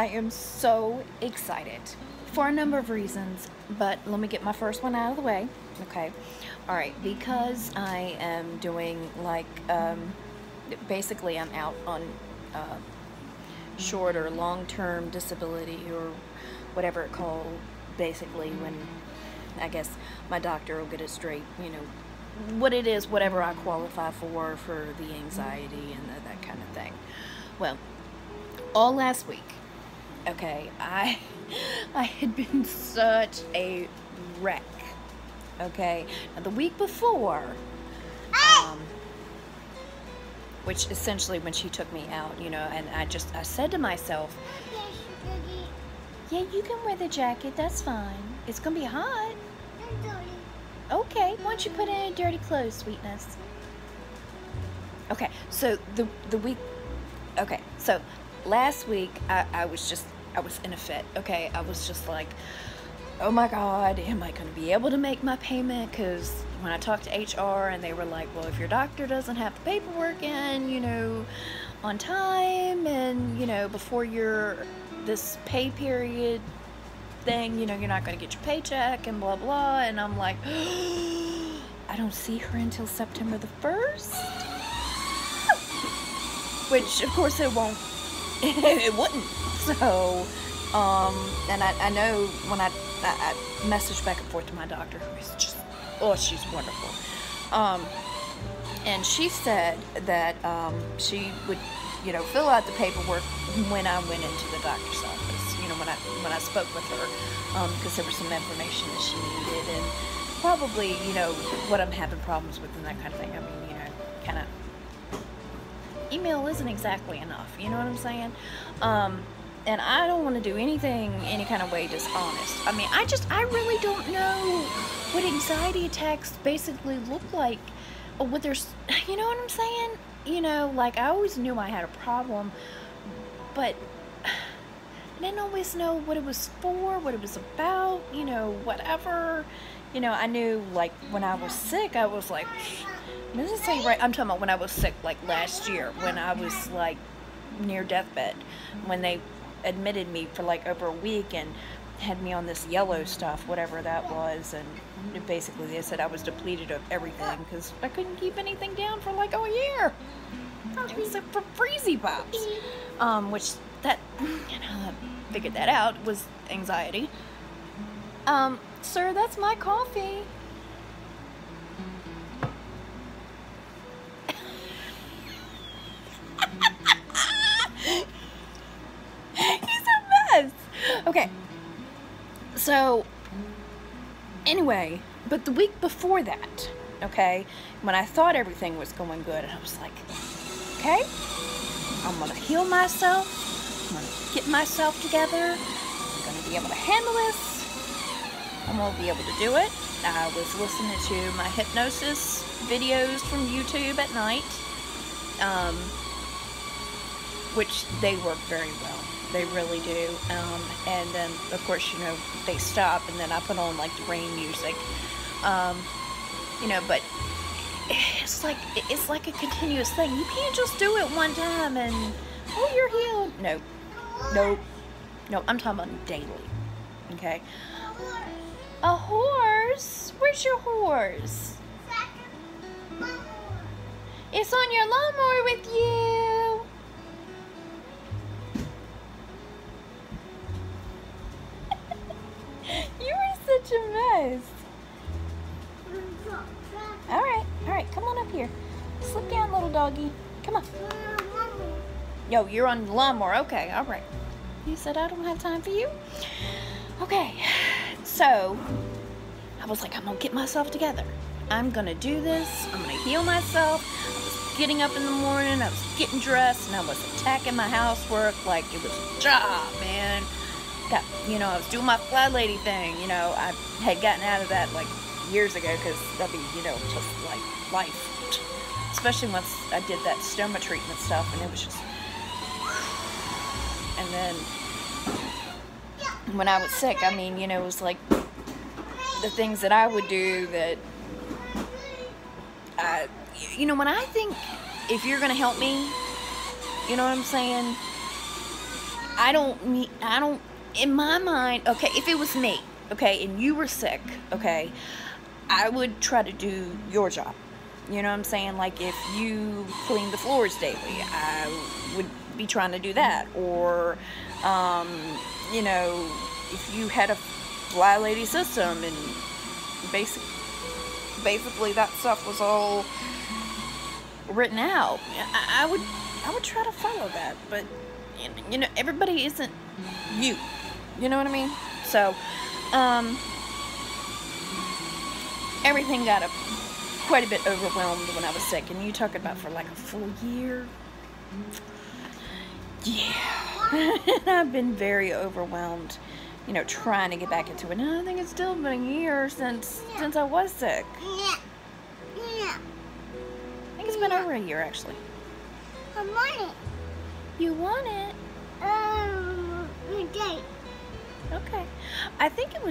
I am so excited for a number of reasons, but let me get my first one out of the way. Okay. All right. Because I am doing like, basically, I'm out on short or long-term disability or whatever it called, basically, when I guess my doctor will get it straight, you know, what it is, whatever I qualify for the anxiety and that kind of thing. Well, all last week, okay, I had been such a wreck, okay. Now, the week before, which essentially when she took me out, you know, and I said to myself, yeah, you can wear the jacket, that's fine. It's gonna be hot. Okay, why don't you put in dirty clothes, sweetness? Okay, so the week, okay, so last week I was in a fit, okay? I was just like, oh my God, am I going to be able to make my payment? Because when I talked to HR and they were like, well, if your doctor doesn't have the paperwork in, you know, on time and, you know, before this pay period thing, you know, you're not going to get your paycheck and blah, blah. And I'm like, I don't see her until September the 1st. Which, of course, it won't. It wouldn't. So, and I know when I messaged back and forth to my doctor, who is just, oh, she's wonderful. And she said that she would, you know, fill out the paperwork when I went into the doctor's office. You know, when I spoke with her, because there was some information that she needed, and probably, you know, what I'm having problems with and that kind of thing. I mean, you know, kind of. Email isn't exactly enough, you know what I'm saying? And I don't want to do anything any kind of way dishonest. I mean, I really don't know what anxiety attacks basically look like, or what there's, you know what I'm saying? You know, like, I always knew I had a problem, but I didn't always know what it was for, what it was about, you know, whatever. You know, I knew, like, when I was sick, I was like, does it say right? I'm talking about when I was sick, like last year, when I was like near deathbed, when they admitted me for like over a week and had me on this yellow stuff, whatever that was, and basically they said I was depleted of everything because I couldn't keep anything down for like a year. It was for freezy pops, which that, you know, I figured that out was anxiety. Sir, that's my coffee. Okay, so anyway, but the week before that, okay, when I thought everything was going good, I was like, okay, I'm going to heal myself, I'm going to get myself together, I'm going to be able to handle this, I'm going to be able to do it. I was listening to my hypnosis videos from YouTube at night, which they work very well. They really do. And then, of course, you know, they stop, and then I put on, like, the rain music. You know, but it's like a continuous thing. You can't just do it one time and, oh, you're healed. No. Nope. No, I'm talking about daily. Okay? A horse? Where's your horse? It's on your lawnmower with you. You are such a mess. Alright, come on up here. Slip down, little doggy. Come on. Yo, you're on the lawnmower. Okay, alright. You said I don't have time for you? Okay, so I was like, I'm gonna get myself together. I'm gonna do this. I'm gonna heal myself. I was getting up in the morning. I was getting dressed, and I was attacking my housework like it was a job, man. You know, I was doing my fly lady thing. You know, I had gotten out of that like years ago because that'd be, you know, just like life. Especially once I did that stoma treatment stuff, and it was just. And then when I was sick, I mean, you know, it was like the things that I would do that, you know, when I think if you're gonna help me, you know what I'm saying? I don't, in my mind, okay, if it was me, okay, and you were sick, okay, I would try to do your job. You know what I'm saying? Like, if you clean the floors daily, I would be trying to do that. Or, you know, if you had a fly lady system and basically that stuff was all written out, I would try to follow that. But, you know, everybody isn't you. You know what I mean? So, everything got quite a bit overwhelmed when I was sick. And you talking about for like a full year? Yeah. And I've been very overwhelmed, you know, trying to get back into it. And I think it's still been a year since I was sick. I think it's been over a year, actually. I want it. You want it? Date. Okay. I think it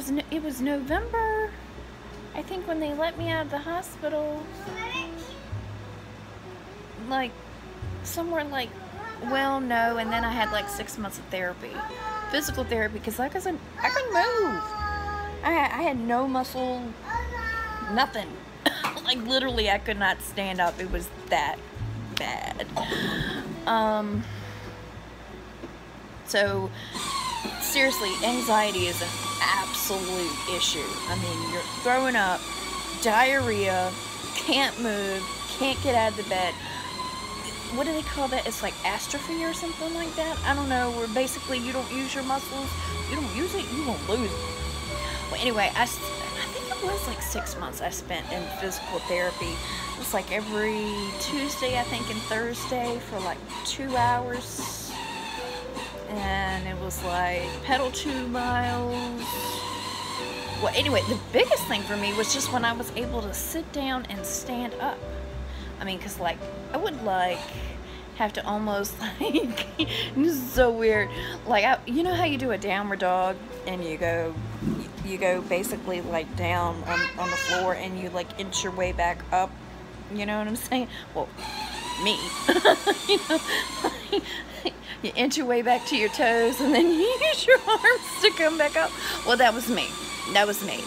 was November. I think when they let me out of the hospital, like, somewhere like, well, no, and then I had like 6 months of therapy, physical therapy, because like I said, I couldn't move. I had no muscle, nothing. Like, literally, I could not stand up. It was that bad. So, seriously, anxiety is an absolute issue. I mean, you're throwing up, diarrhea, can't move, can't get out of the bed. What do they call that? It's like atrophy or something like that. I don't know, where basically you don't use your muscles. You don't use it, you won't lose it. Well, anyway, I think it was like 6 months I spent in physical therapy. It was like every Tuesday, I think, and Thursday for like 2 hours. And it was like pedal 2 miles. Well, anyway, the biggest thing for me was just when I was able to sit down and stand up. I mean, because, like, I would, like, have to almost, like, this is so weird. Like, you know how you do a downward dog and you go basically, like, down on the floor and you, like, inch your way back up? You know what I'm saying? Well, me. You know, like, you inch your way back to your toes and then you use your arms to come back up. Well, that was me. That was me.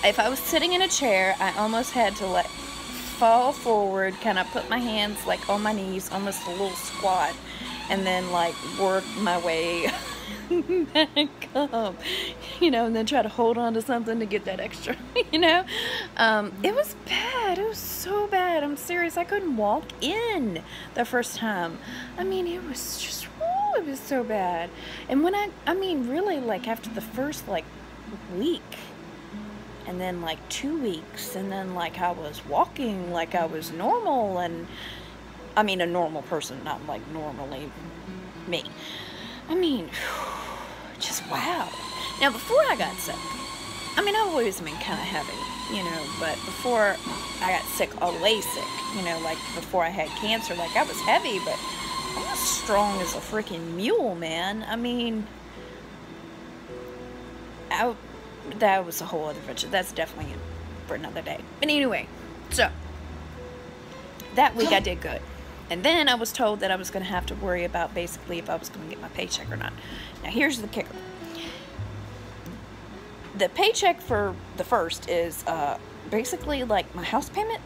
If I was sitting in a chair, I almost had to, like, fall forward, kind of put my hands, like, on my knees, almost a little squat, and then, like, work my way back up, you know, and then try to hold on to something to get that extra, you know. It was bad. It was so bad. I'm serious. I couldn't walk in the first time. I mean, it was just, it was so bad. And when I mean, really, like, after the first, like, week, and then like 2 weeks, and then like I was walking like I was normal, and I mean a normal person, not like normally me. I mean, just wow. Now, before I got sick, I mean, I've always been kind of heavy, you know, but before I got sick, all the way sick, you know, like before I had cancer, like I was heavy, but I was strong as a freaking mule, man. I mean, that was a whole other adventure. That's definitely for another day. But anyway, so that week I did good. And then I was told that I was going to have to worry about basically if I was going to get my paycheck or not. Now, here's the kicker. The paycheck for the first is basically like my house payment.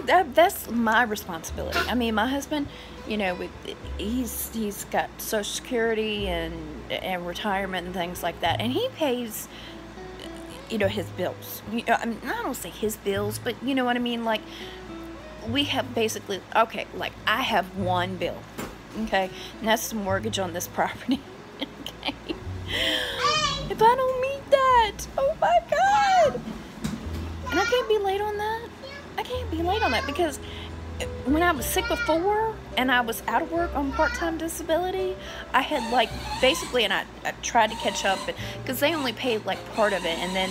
That's my responsibility. I mean, my husband, you know, he's got Social Security and retirement and things like that, and he pays, you know, his bills. I mean, I don't say his bills, but you know what I mean. Like, we have basically, okay, like I have one bill, okay, and that's the mortgage on this property. Okay, if I don't meet that, oh my God, and I can't be late on that. I can't be late on that because when I was sick before and I was out of work on part-time disability, I had like basically, and I tried to catch up because they only paid like part of it, and then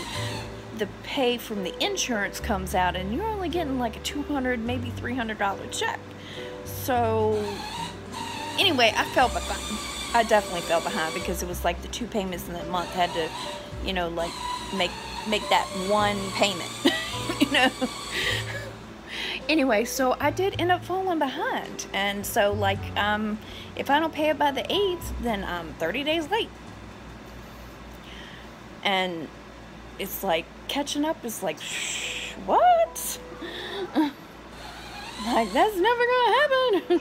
the pay from the insurance comes out and you're only getting like a $200, maybe $300 check. So anyway, I fell behind. I definitely fell behind because it was like the 2 payments in that month had to, you know, like make that one payment. You know, Anyway, so I did end up falling behind. And so, like, if I don't pay it by the 8th, then I'm 30 days late. And it's like, catching up is like, what? Like, that's never gonna happen.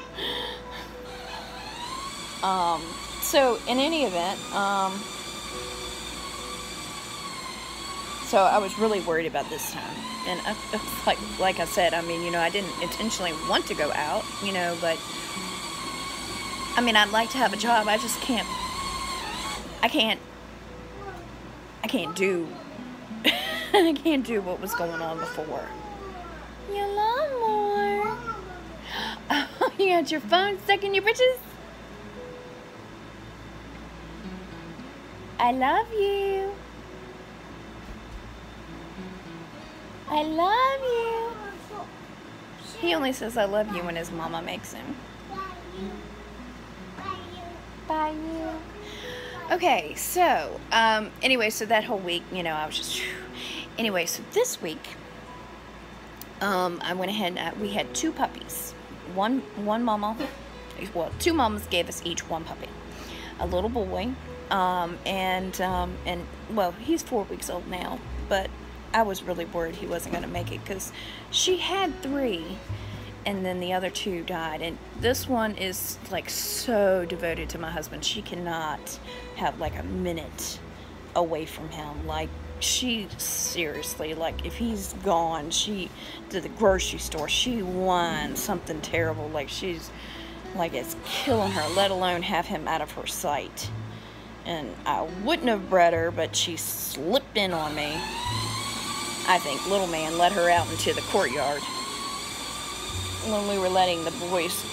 So in any event, so I was really worried about this time. And like I said, I mean, you know, I didn't intentionally want to go out, you know, but I mean, I'd like to have a job. I just can't do I can't do what was going on before. You love more. Oh, you got your phone stuck in your britches? I love you. I love you. He only says I love you when his mama makes him. Bye you. Okay, so, anyway, so that whole week, you know, I was just, anyway, so this week, I went ahead and we had 2 puppies. One mama, well, 2 mamas gave us each 1 puppy. A little boy, and well, he's 4 weeks old now, but I was really worried he wasn't going to make it because she had 3, and then the other 2 died. And this one is like so devoted to my husband. She cannot have like a minute away from him. Like, she seriously, like, if he's gone, she to the grocery store, she whines something terrible. Like, she's like, it's killing her, let alone have him out of her sight. And I wouldn't have bred her, but she slipped in on me. I think little man let her out into the courtyard when we were letting the boys,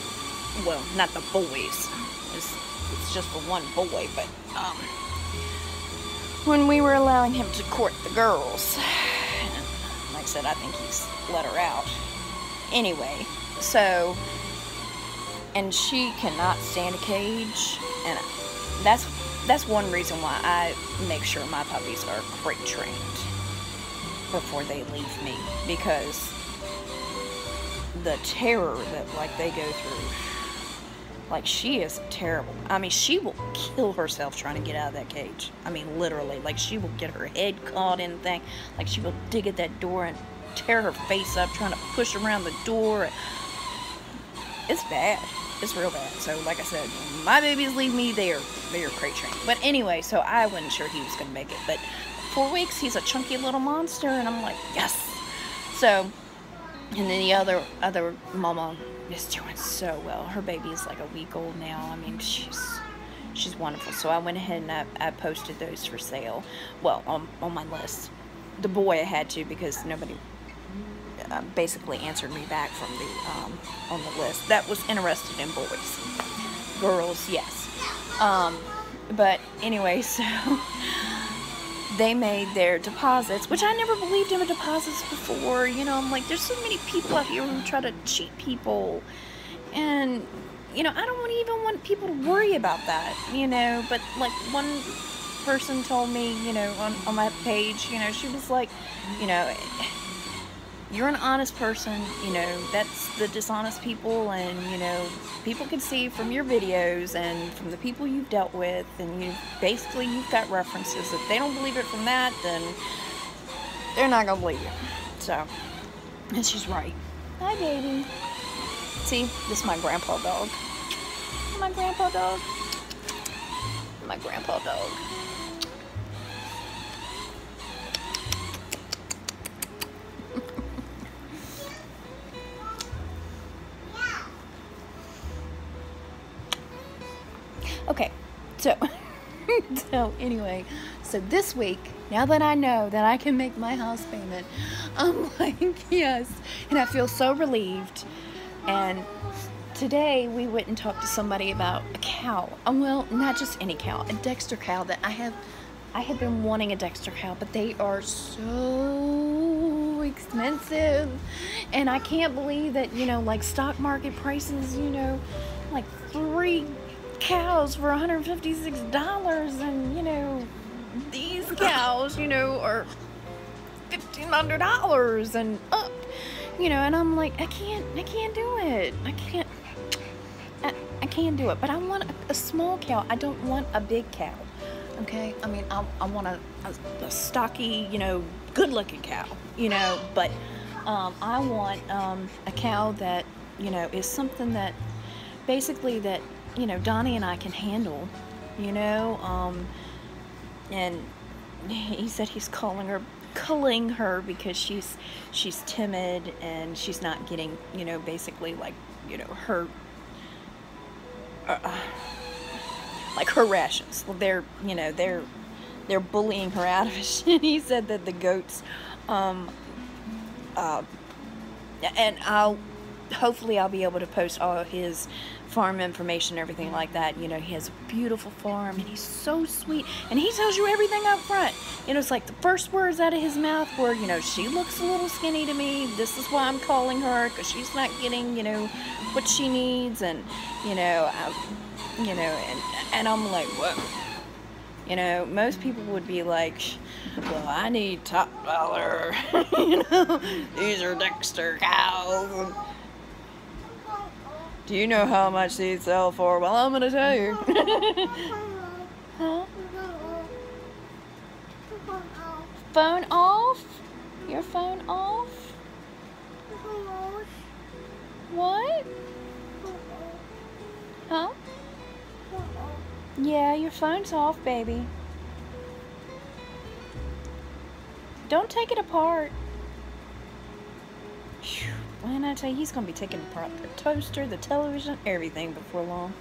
well, not the boys, it's just the one boy, but when we were allowing him to court the girls, and like I said, I think he's let her out. Anyway, so, and she cannot stand a cage, and that's one reason why I make sure my puppies are crate trained before they leave me, because the terror that, like, they go through, like, she is terrible. I mean, she will kill herself trying to get out of that cage. I mean, literally, like, she will get her head caught in the thing, like, she will dig at that door and tear her face up trying to push around the door. It's bad. It's real bad. So, like I said, when my babies leave me, they are crate trained. But anyway, so I wasn't sure he was going to make it, but 4 weeks, he's a chunky little monster, and I'm like, yes. So, and then the other mama is doing so well. Her baby is like a week old now. I mean, she's wonderful. So I went ahead and I posted those for sale. Well, on my list. The boy I had to, because nobody basically answered me back from the on the list that was interested in boys. Girls, yes. But anyway, so they made their deposits, which I never believed in deposits before. You know, I'm like, there's so many people out here who try to cheat people, and you know, I don't even want people to worry about that, you know. But like, one person told me, you know, on my page, you know, she was like, you know, you're an honest person, you know, that's the dishonest people, and, you know, people can see from your videos and from the people you've dealt with, and you've got references. If they don't believe it from that, then they're not gonna believe you. So, and she's right. Hi, baby. See, this is my grandpa dog. My grandpa dog. My grandpa dog. Okay, so anyway, so this week, now that I know that I can make my house payment, I'm like, yes, and I feel so relieved. And today we went and talked to somebody about a cow. Well, not just any cow, a Dexter cow that I have been wanting a Dexter cow, but they are so expensive, and I can't believe that, you know, like stock market prices, you know, like 3 cows for $156, and you know, these cows, you know, are $1,500 and up. you know, and I'm like, I can't do it. I can't do it. But I want a small cow. I don't want a big cow. Okay? I mean, I want a stocky, you know, good-looking cow, you know, but I want a cow that, you know, is something that basically that, you know, Donnie and I can handle, you know, and he said he's culling her because she's timid and she's not getting, you know, basically like, you know, her like her rations. They're, you know, they're bullying her out of it. And he said that the goats, and hopefully I'll be able to post all of his farm information and everything like that. You know, he has a beautiful farm and he's so sweet, and he tells you everything up front. You know, it's like the first words out of his mouth were, you know, she looks a little skinny to me, this is why I'm calling her, because she's not getting, you know, what she needs. And you know, and I'm like, whoa. You know, most people would be like, well, I need top dollar. You know, these are Dexter cows. Do you know how much these sell for? Well, I'm going to tell you. Huh? Phone off? Your phone off? What? Huh? Yeah, your phone's off, baby. Don't take it apart. Whew. Why didn't I tell you he's going to be taking apart the toaster, the television, everything before long.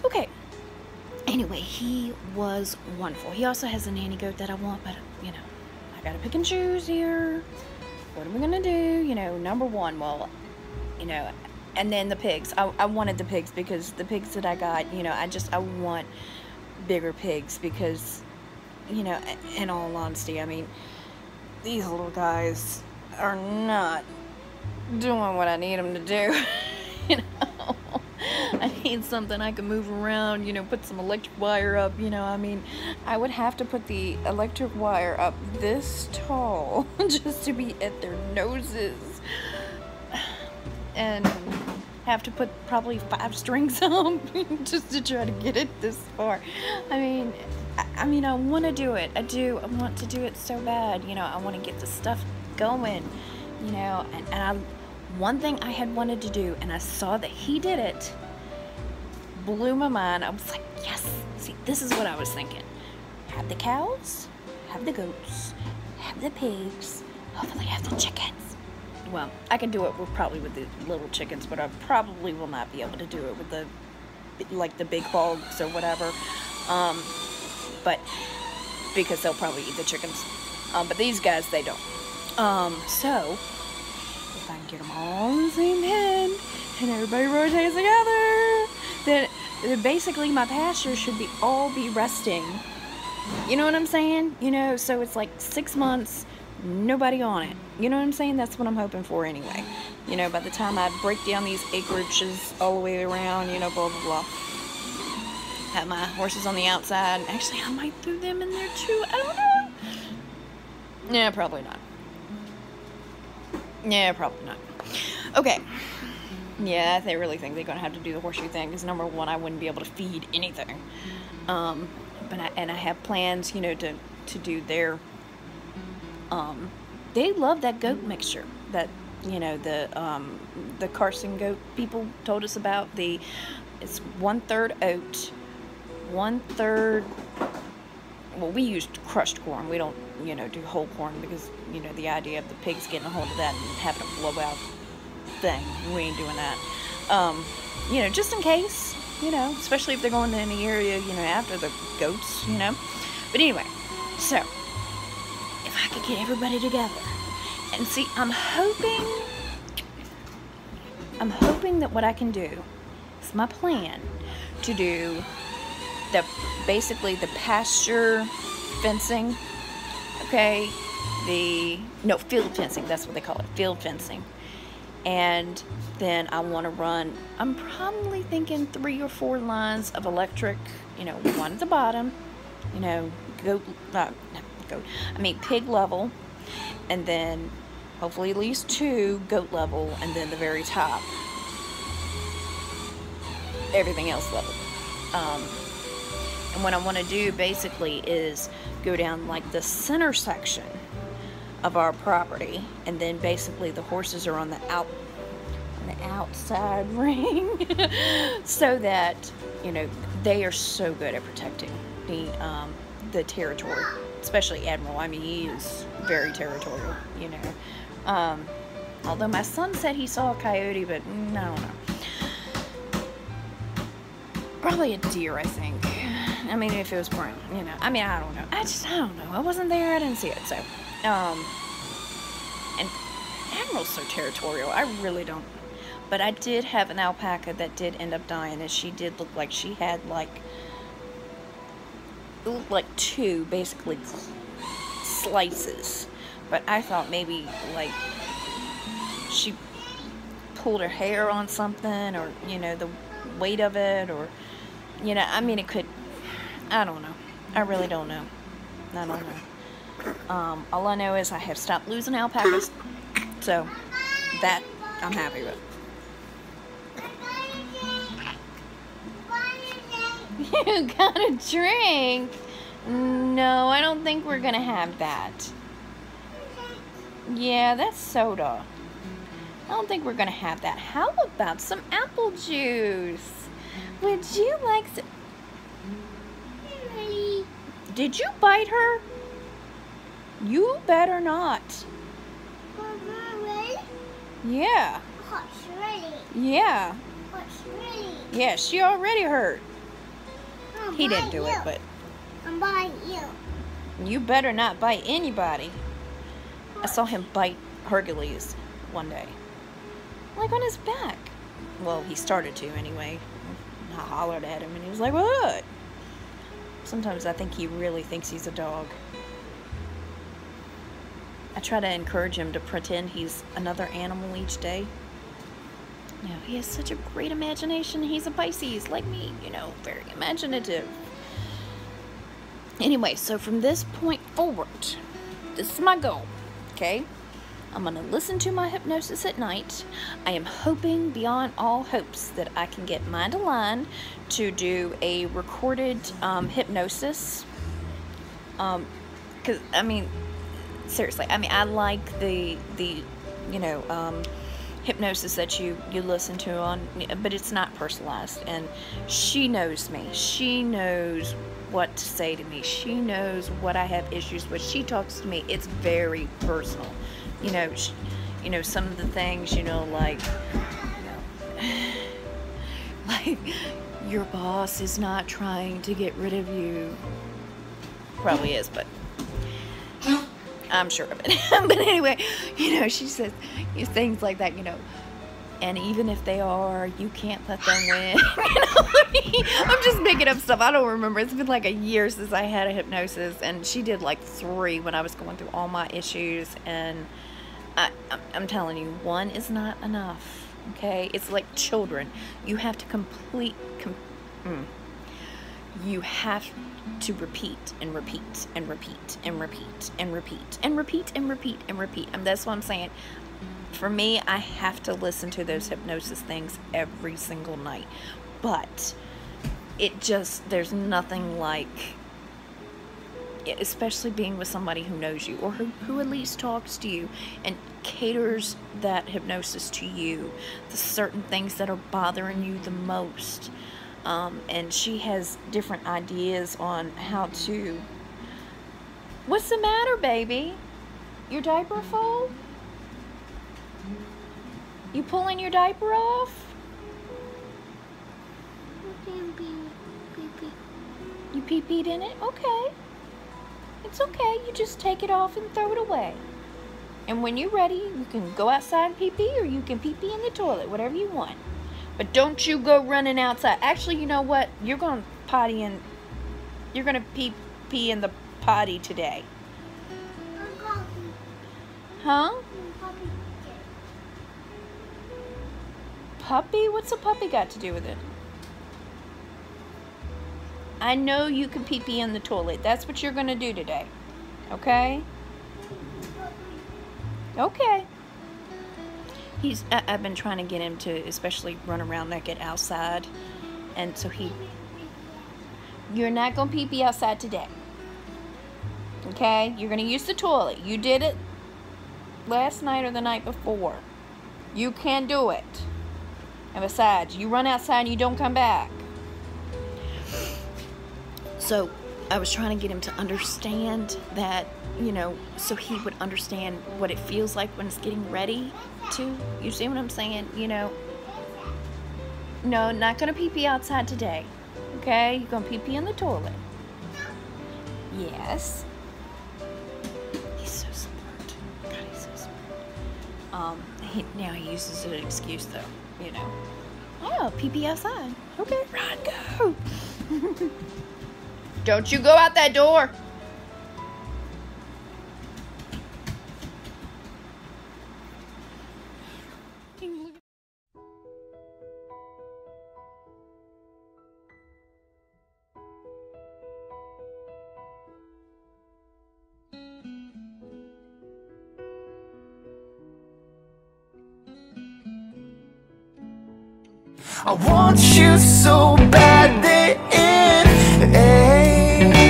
Okay. Anyway, he was wonderful. He also has a nanny goat that I want, but, you know, I got to pick and choose here. What are we going to do? You know, number one, well, you know, and then the pigs. I wanted the pigs because the pigs that I got, you know, I want bigger pigs because, you know, in all honesty, I mean, these little guys are not doing what I need them to do. You know, I need something I can move around, you know, put some electric wire up, you know. I mean, I would have to put the electric wire up this tall just to be at their noses, and have to put probably 5 strings up just to try to get it this far. I mean, I want to do it. I want to do it so bad. You know, I want to get the stuff going, you know, and one thing I had wanted to do, and I saw that he did it, blew my mind. I was like, yes. See, this is what I was thinking. Have the cows, have the goats, have the pigs, hopefully have the chickens. Well, I can do it probably with the little chickens, but I probably will not be able to do it with the, like, the big hogs or whatever. But because they'll probably eat the chickens. But these guys, they don't. So if I can get them all in the same pen and everybody rotates together, then basically my pasture should all be resting. You know what I'm saying? You know, so it's like 6 months, nobody on it. You know what I'm saying? That's what I'm hoping for anyway. You know, by the time I break down these acreages all the way around, you know, blah, blah, blah. Have my horses on the outside. Actually, I might throw them in there too. I don't know. Yeah, probably not. Yeah, probably not. Okay. Yeah, they really think they're going to have to do the horseshoe thing because, number one, I wouldn't be able to feed anything. But I have plans, you know, to do their... they love that goat mixture that, you know, the Carson goat people told us about. It's 1/3 oat, 1/3, well, we used crushed corn. We don't, you know, do whole corn because, you know, the idea of the pigs getting a hold of that and having a blowout thing, we ain't doing that. You know, just in case, you know, especially if they're going in the area, you know, after the goats, you know. But anyway, so if I could get everybody together and see, I'm hoping that what I can do, it's my plan to do basically the pasture fencing, okay, field fencing, that's what they call it, field fencing. And then I want to run, I'm probably thinking 3 or 4 lines of electric, you know, one at the bottom, you know, pig level, and then hopefully at least 2 goat level, and then the very top, everything else level. And what I want to do basically is go down like the center section of our property, and then basically the horses are on the outside ring, so that, you know, they are so good at protecting the territory, especially Admiral. I mean, he is very territorial, you know. Although my son said he saw a coyote, but I don't know. Probably a deer, I think. I mean, if it was brown, you know. I mean, I don't know. I don't know. I wasn't there. I didn't see it. So, and Admiral's so territorial. I really don't. But I did have an alpaca that did end up dying, and she did look like she had like 2 basically slices. But I thought maybe like she pulled her hair on something, or, you know, the weight of it, or, you know, I mean, it could, I don't know. I really don't know. I don't know. All I know is I have stopped losing alpacas, so that I'm happy with. You got a drink? No, I don't think we're gonna have that. Yeah, that's soda. I don't think we're gonna have that. How about some apple juice? Would you like some? Did you bite her? You better not. Yeah. Yeah. Yeah, she already hurt. He didn't do it, but I'm biting you. You better not bite anybody. I saw him bite Hercules one day, like on his back. Well, he started to anyway. I hollered at him and he was like, "What?" Sometimes I think he really thinks he's a dog. I try to encourage him to pretend he's another animal each day. You know, he has such a great imagination. He's a Pisces, like me, you know, very imaginative. Anyway, so from this point forward, this is my goal, okay? I'm going to listen to my hypnosis at night. I am hoping beyond all hopes that I can get Mind Aligned to do a recorded hypnosis. Because, I mean, seriously, I mean, I like the you know, hypnosis that you listen to on, but it's not personalized. And she knows me. She knows what to say to me. She knows what I have issues with. She talks to me. It's very personal. You know, some of the things, you know, like, like, your boss is not trying to get rid of you. Probably is, but I'm sure of it. But anyway, you know, she says things like that, you know, and even if they are, you can't let them win. You know, I'm just making up stuff. I don't remember. It's been like a year since I had a hypnosis, and she did like 3 when I was going through all my issues, and I'm telling you, 1 is not enough, okay? It's like children. You have to you have to repeat and repeat and repeat and repeat and repeat and repeat and repeat and repeat. And that's what I'm saying. For me, I have to listen to those hypnosis things every single night. But it just, there's nothing like, especially being with somebody who knows you, or who at least talks to you and caters that hypnosis to you, the certain things that are bothering you the most. And she has different ideas on how to... What's the matter, baby? Your diaper full? You pulling your diaper off? You pee-peed in it? Okay. It's okay. You just take it off and throw it away. And when you're ready, you can go outside and pee-pee, or you can pee-pee in the toilet, whatever you want. But don't you go running outside. Actually, you know what? You're going to potty in... You're going to pee in the potty today. Huh? Puppy? What's a puppy got to do with it? I know you can pee-pee in the toilet. That's what you're going to do today. Okay? Okay. I've been trying to get him to especially run around naked outside. And so you're not going to pee-pee outside today. Okay? You're going to use the toilet. You did it last night or the night before. You can do it. And besides, you run outside and you don't come back. So I was trying to get him to understand that, you know, so he would understand what it feels like when it's getting ready to. You see what I'm saying? You know, no, not going to pee-pee outside today. Okay? You're going to pee-pee in the toilet. Yes. He's so smart. God, he's so smart. Now he uses an excuse, though, you know. Oh, pee-pee outside. Okay, Ryan, go. Don't you go out that door. I want you so bad that it aches,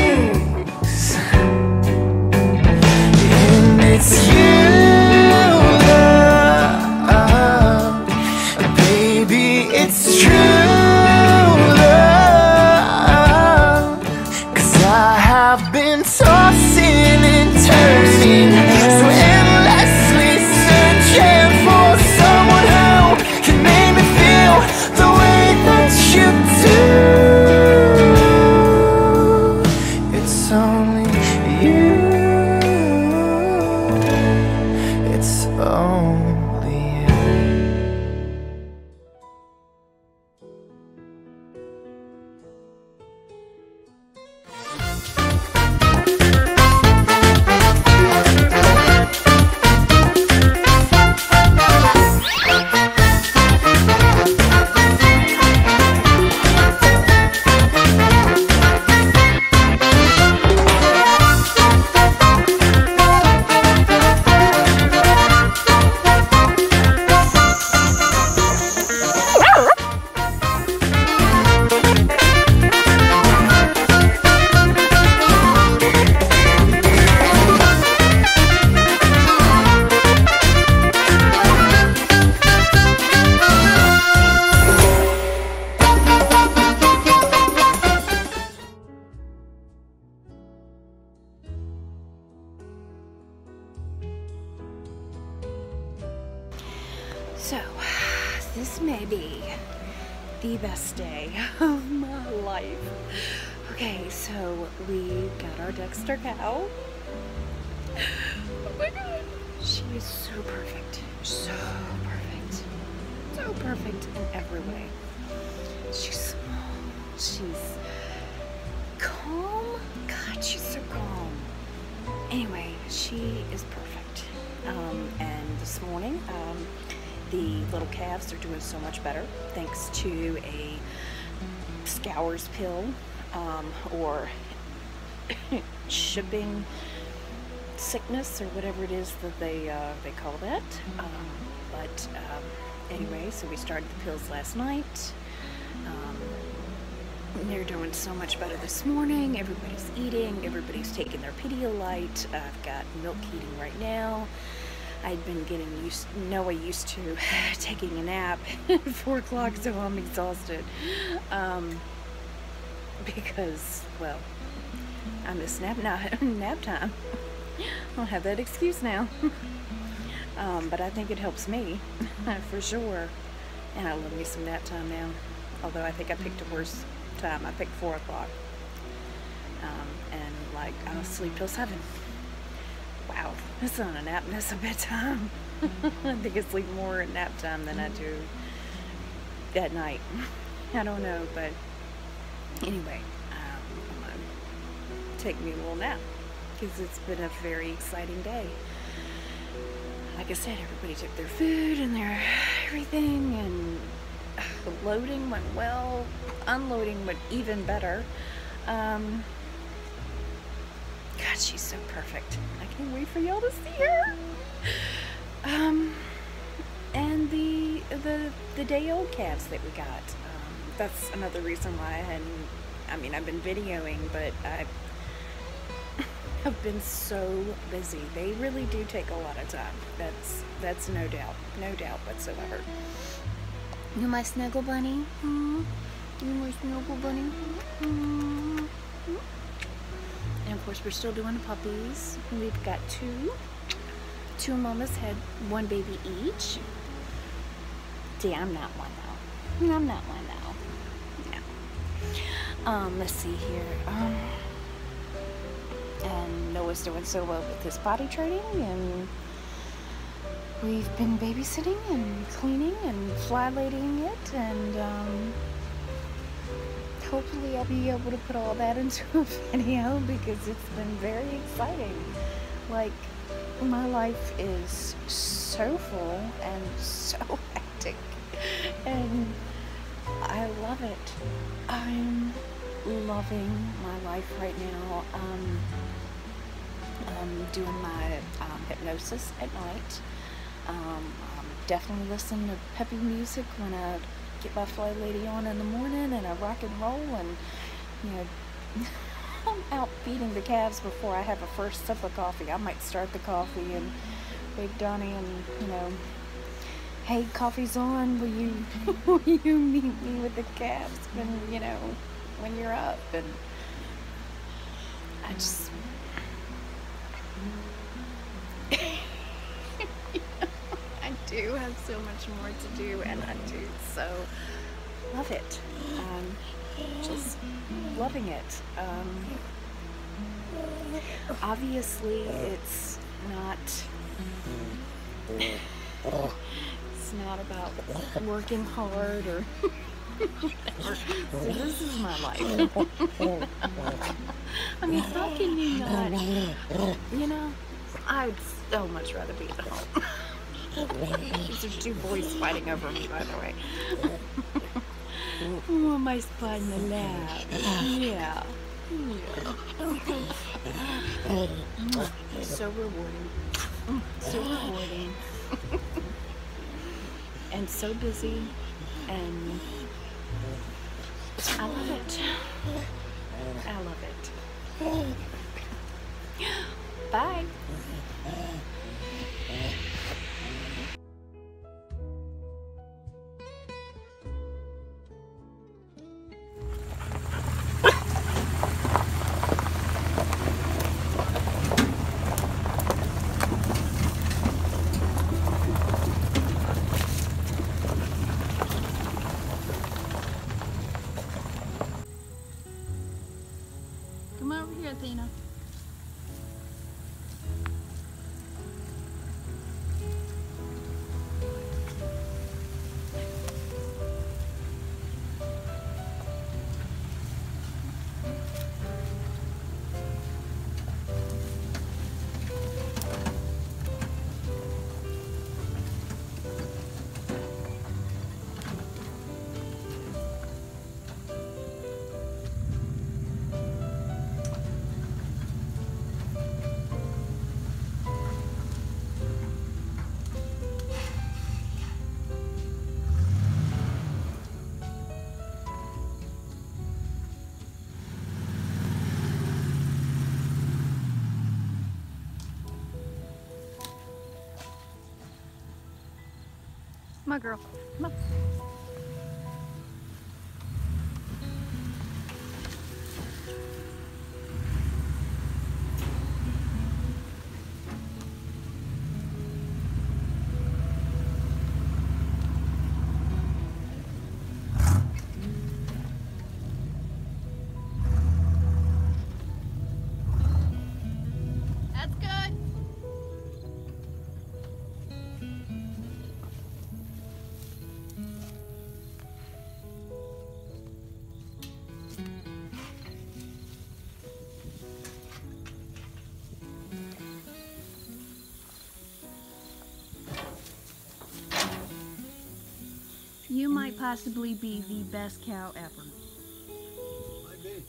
and it's you, love, baby, it's true, love, 'cause I have been tossing and turning, so endlessly searching for someone who can make me feel the way that you do. It's only you. It's only you. So, this may be the best day of my life. Okay, so we got our Dexter cow. Oh my god. She is so perfect. So perfect. So perfect in every way. She's small. She's calm. God, she's so calm. Anyway, she is perfect. And this morning, the little calves are doing so much better thanks to a Scour's pill, or shipping sickness, or whatever it is that they call that. Anyway, so we started the pills last night. They're doing so much better this morning. Everybody's eating. Everybody's taking their Pedialyte. I've got milk heating right now. I'd been getting Noah used to taking a nap at 4 o'clock, so I'm exhausted. Because, well, I miss nap time. I don't have that excuse now. But I think it helps me, for sure. And I love me some nap time now. Although I think I picked a worse time. I picked 4 o'clock. And, like, I'll sleep till 7. Wow, that's not a nap, that's a bedtime. I think I sleep more at nap time than I do at night. I don't know, but anyway, I'm going to take me a little nap because it's been a very exciting day. Like I said, everybody took their food and their everything, and the loading went well. Unloading went even better. God, she's so perfect. I can't wait for y'all to see her. And the day old calves that we got. That's another reason why I hadn't. I mean, I've been videoing, but I have been so busy. They really do take a lot of time. That's no doubt whatsoever. You my snuggle bunny? You my snuggle bunny? And of course, we're still doing the puppies. We've got two mamas had one baby each. See, I'm not one though. I'm not one though. No. Let's see here. And Noah's doing so well with his potty training, and we've been babysitting and cleaning and fly ladying it, and hopefully I'll be able to put all that into a video because it's been very exciting. Like, my life is so full and so hectic, and I love it. I'm loving my life right now. I'm doing my hypnosis at night. Definitely listen to peppy music when I get my fly lady on in the morning, and I rock and roll, and you know, I'm out feeding the calves before I have a first sip of coffee. I might start the coffee and wake Donnie and, you know, hey, coffee's on, will you meet me with the calves when, you know, when you're up? And I just I do have so much more to do, and I do so love it. Just loving it. Obviously, it's not about working hard or whatever. So this is my life. I mean, how can you not? You know, I'd so much rather be at home. These are two boys fighting over me, by the way. Oh, my spot in the lap. Yeah. So rewarding. So rewarding. And so busy. And I love it. I love it. Bye. Come over here, Athena. My girl. Come on. That's good. You might possibly be the best cow ever. Might be.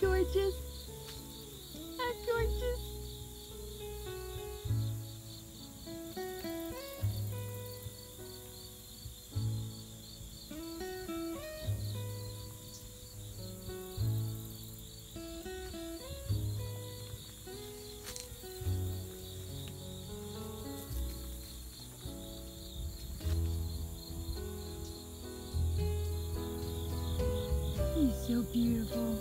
gorgeous? How gorgeous? He's so beautiful.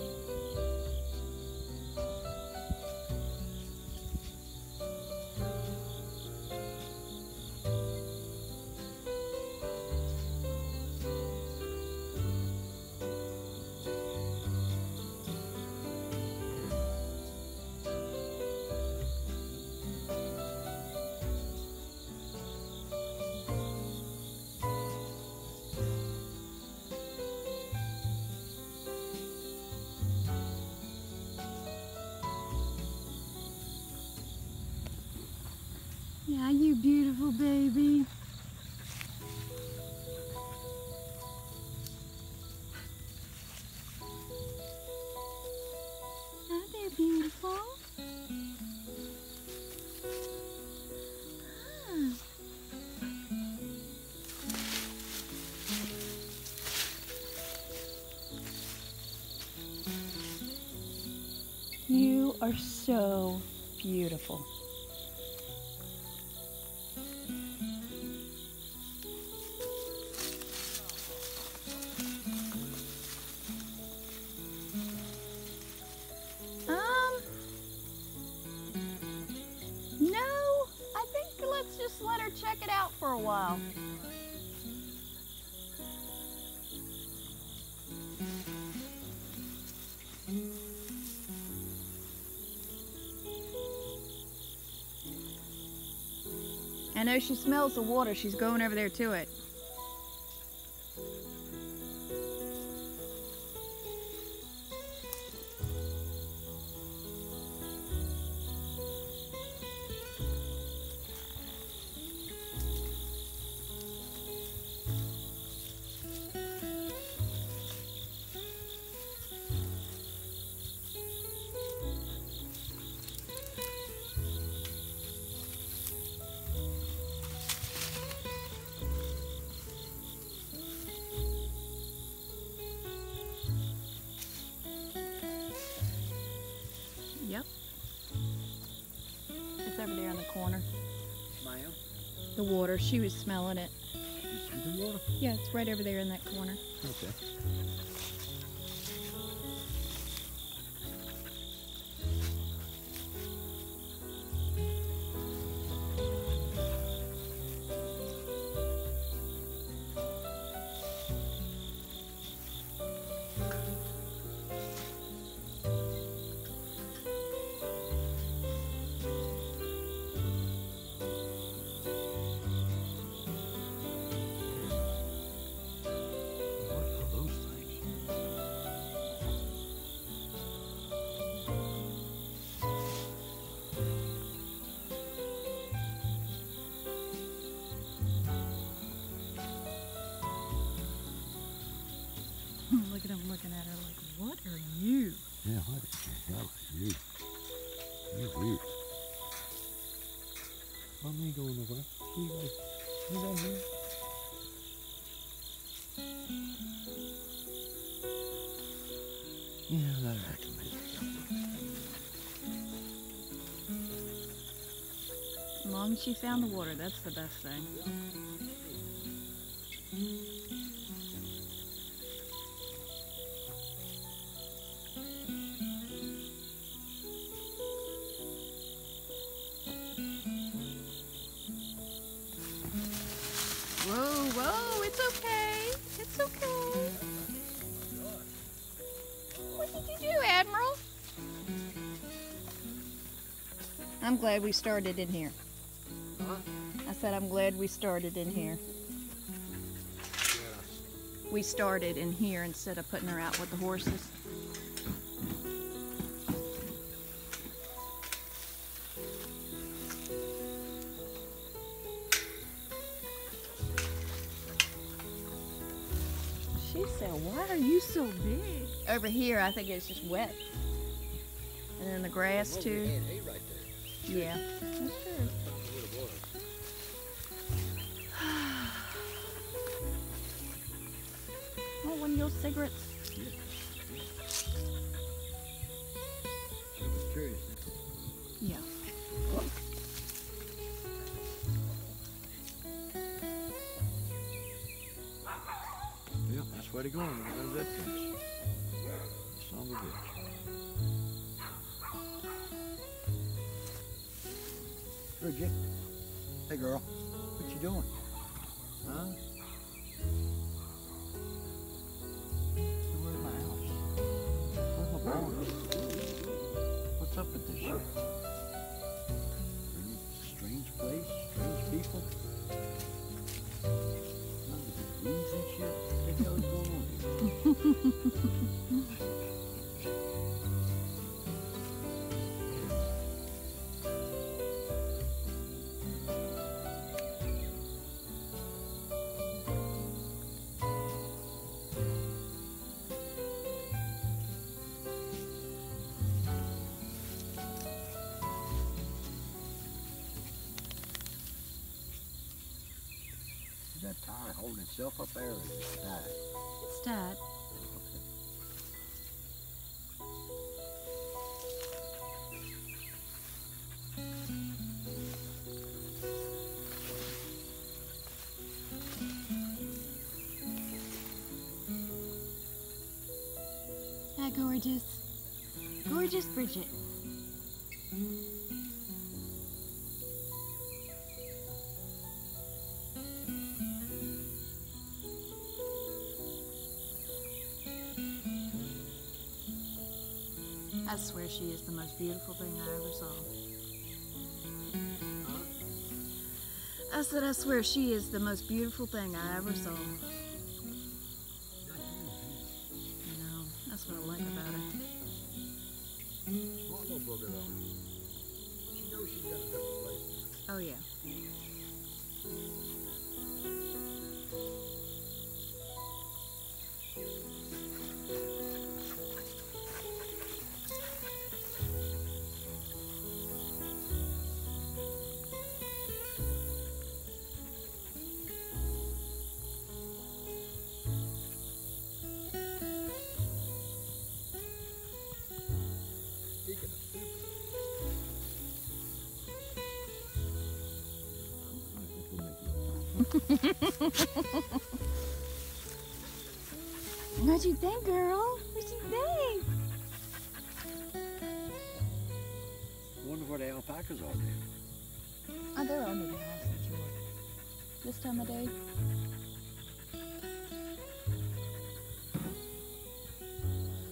Yeah, you beautiful baby. Aren't they beautiful? Ah. You are so beautiful. No, I think let's just let her check it out for a while. I know she smells the water. She's going over there to it. Yep. It's over there in the corner. Ma'am, The water. She was smelling it. you see the water? Yeah, it's right over there in that corner. Okay. What are those things? Look at him looking at her like, what are you? Yeah, what the hell are you? You're weird. Mommy ain't going nowhere. You guys, you right here? Yeah, that acclimated. As long as she found the water, that's the best thing. Whoa, whoa, it's okay. It's okay. What did you do, Admiral? I'm glad we started in here. Huh? I said I'm glad we started in here. We started in here instead of putting her out with the horses. She said, why are you so big? Over here, I think it's just wet. grass Well, too. we had hay right there. Yeah, that's true. That's what it was. Oh, one of your cigarettes. I was curious. Yeah. Yeah, that's where they're going. There's that fence. Son of a bitch. Bridget. Hey, girl. What you doing? Huh? Where's my house? Where's my barn? What's up with this shit? Strange place, strange people. Weeds and shit. What the hell is going on here? Is that tire holding itself up there or is it tied? It's tied. Okay. Hi, gorgeous. Gorgeous Bridget. I swear she is the most beautiful thing I ever saw. I said, I swear she is the most beautiful thing I ever saw. You know, that's what I like about her. Smart little booger though. She knows she's got a different place. Oh, yeah. Speaking of stupid. What'd you think, girl? What'd you think? Wonder where the alpacas are there. Oh, they're under the house, I'm sure. This time of day?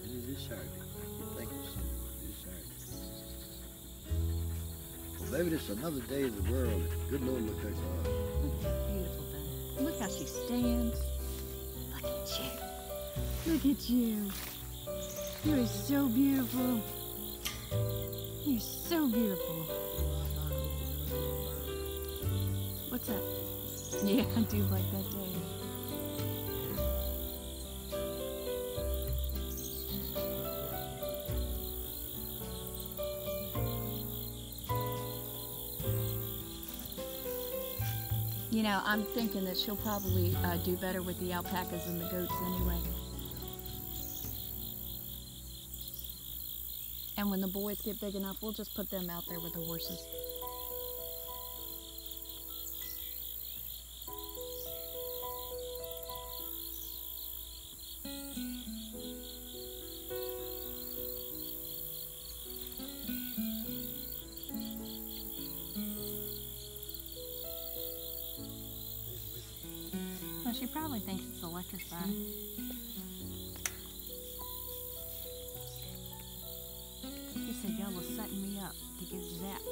It is Saturday. You think it's Sunday, but it is Saturday. Well, baby, this is another day of the world. Good Lord, look at us. Look at that beautiful thing. Look how she stands. Look at you. Look at you. You are so beautiful. You're so beautiful. What's that? Yeah, I do like that day. You know, I'm thinking that she'll probably do better with the alpacas than the goats anyway. And when the boys get big enough, we'll just put them out there with the horses. Well, she probably thinks it's electrifying. She said y'all was setting me up to get zapped.